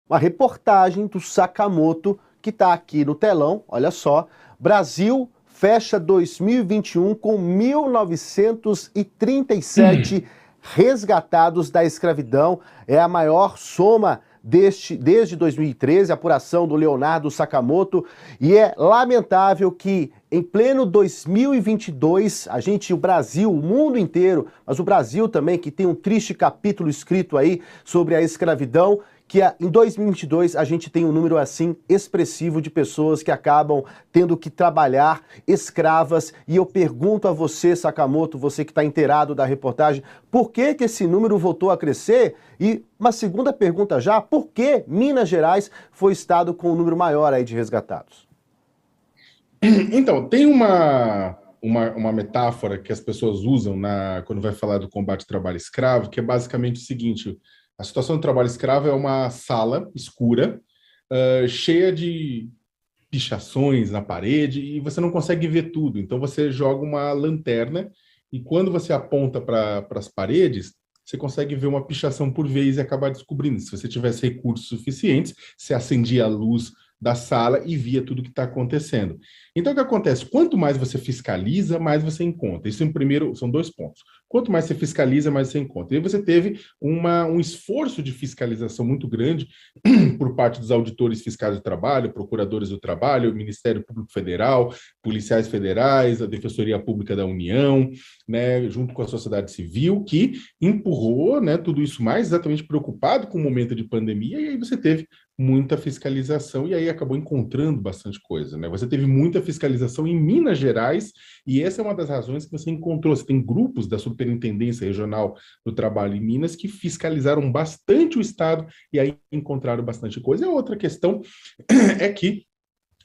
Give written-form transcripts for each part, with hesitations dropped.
uma reportagem do Sakamoto que está aqui no telão. Olha só, Brasil fecha 2021 com 1937 resgatados da escravidão. É a maior soma desde 2013, apuração do Leonardo Sakamoto, e é lamentável que em pleno 2022, o Brasil, o mundo inteiro, mas o Brasil também, que tem um triste capítulo escrito aí sobre a escravidão, que em 2022 a gente tem um número assim expressivo de pessoas que acabam tendo que trabalhar escravas. E eu pergunto a você, Sakamoto, você que está inteirado da reportagem, por que que esse número voltou a crescer? E uma segunda pergunta já, por que Minas Gerais foi o estado com o número maior aí de resgatados? Então, tem uma metáfora que as pessoas usam quando vai falar do combate ao trabalho escravo, que é basicamente o seguinte: a situação do trabalho escravo é uma sala escura, cheia de pichações na parede, e você não consegue ver tudo. Então, você joga uma lanterna, e quando você aponta para as paredes, você consegue ver uma pichação por vez e acabar descobrindo. Se você tivesse recursos suficientes, você acendia a luz da sala e via tudo que está acontecendo. Então, o que acontece? Quanto mais você fiscaliza, mais você encontra. Isso, em primeiro, são dois pontos. Quanto mais você fiscaliza, mais você encontra. E aí você teve um esforço de fiscalização muito grande por parte dos auditores fiscais do trabalho, procuradores do trabalho, o Ministério Público Federal, policiais federais, a Defensoria Pública da União, né, junto com a sociedade civil, que empurrou, né, tudo isso mais, exatamente preocupado com o momento de pandemia, e aí você teve muita fiscalização, e aí acabou encontrando bastante coisa, né? Você teve muita fiscalização em Minas Gerais, e essa é uma das razões que você encontrou. Você tem grupos da Superintendência Regional do Trabalho em Minas que fiscalizaram bastante o Estado, e aí encontraram bastante coisa. E a outra questão é que,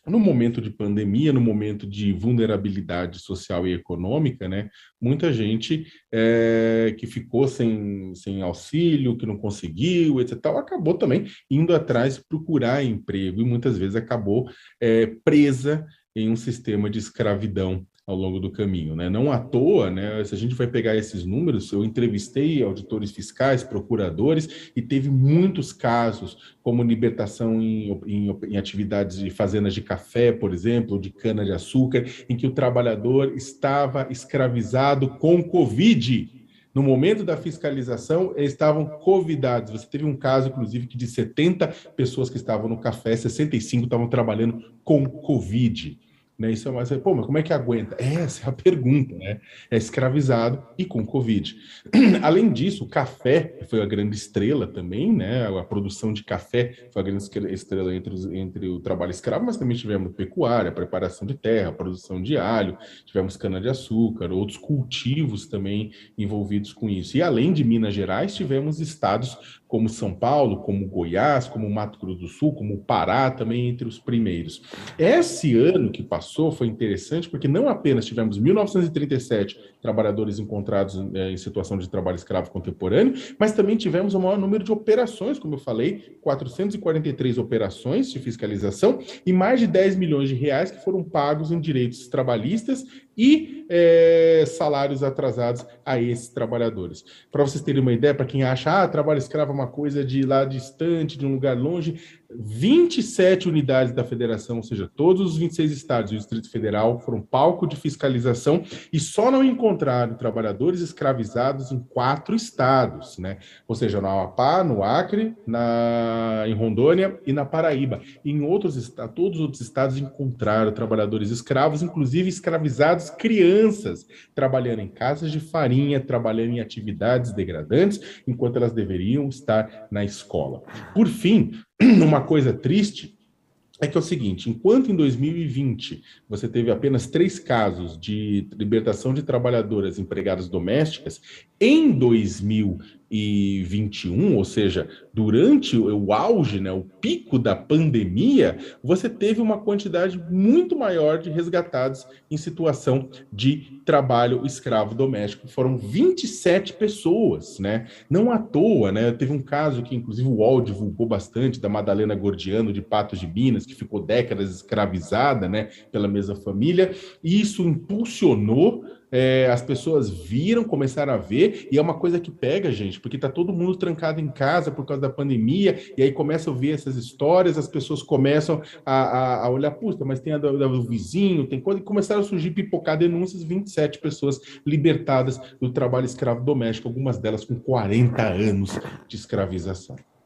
no momento de pandemia, no momento de vulnerabilidade social e econômica, né, muita gente que ficou sem auxílio, que não conseguiu, etc., acabou também indo atrás de procurar emprego e muitas vezes acabou presa em um sistema de escravidão ao longo do caminho, né? Não à toa, né? Se a gente vai pegar esses números, eu entrevistei auditores fiscais, procuradores, e teve muitos casos, como libertação em atividades de fazendas de café, por exemplo, de cana-de-açúcar, em que o trabalhador estava escravizado com Covid. No momento da fiscalização, eles estavam covidados. Você teve um caso, inclusive, que de 70 pessoas que estavam no café, 65 estavam trabalhando com Covid. Né? Isso é mais, pô, mas como é que aguenta? Essa é a pergunta, né? É escravizado e com Covid. Além disso, o café foi a grande estrela também, né? A produção de café foi a grande estrela entre o trabalho escravo, mas também tivemos pecuária, preparação de terra, produção de alho, tivemos cana-de-açúcar, outros cultivos também envolvidos com isso. E além de Minas Gerais, tivemos estados como São Paulo, como Goiás, como Mato Grosso do Sul, como o Pará, também entre os primeiros. Esse ano que passou foi interessante porque não apenas tivemos 1937 trabalhadores encontrados em situação de trabalho escravo contemporâneo, mas também tivemos o maior número de operações, como eu falei, 443 operações de fiscalização e mais de 10 milhões de reais que foram pagos em direitos trabalhistas e salários atrasados a esses trabalhadores. Para vocês terem uma ideia, para quem acha, trabalho escravo é uma coisa de lá distante, de um lugar longe, 27 unidades da federação, ou seja, todos os 26 estados e o Distrito Federal foram palco de fiscalização e só não encontraram trabalhadores escravizados em 4 estados, né? Ou seja, no Amapá, no Acre, em Rondônia e na Paraíba. Em outros estados, todos os outros estados encontraram trabalhadores escravos, inclusive escravizados crianças, trabalhando em casas de farinha, trabalhando em atividades degradantes, enquanto elas deveriam estar na escola. Por fim, uma coisa triste é que é o seguinte: enquanto em 2020 você teve apenas 3 casos de libertação de trabalhadoras empregadas domésticas, em 2021, ou seja, durante o auge, né, o pico da pandemia, você teve uma quantidade muito maior de resgatados em situação de trabalho escravo doméstico. Foram 27 pessoas, né? Não à toa, né? Teve um caso que, inclusive, o UOL divulgou bastante, da Madalena Gordiano, de Patos de Minas, que ficou décadas escravizada, né, pela mesma família, e isso impulsionou as pessoas viram, começaram a ver, e é uma coisa que pega, gente, porque tá todo mundo trancado em casa por causa da pandemia, e aí começam a ver essas histórias, as pessoas começam a olhar, puta, mas tem a do vizinho, tem coisa, e começaram a surgir, pipocar denúncias, 27 pessoas libertadas do trabalho escravo doméstico, algumas delas com 40 anos de escravização.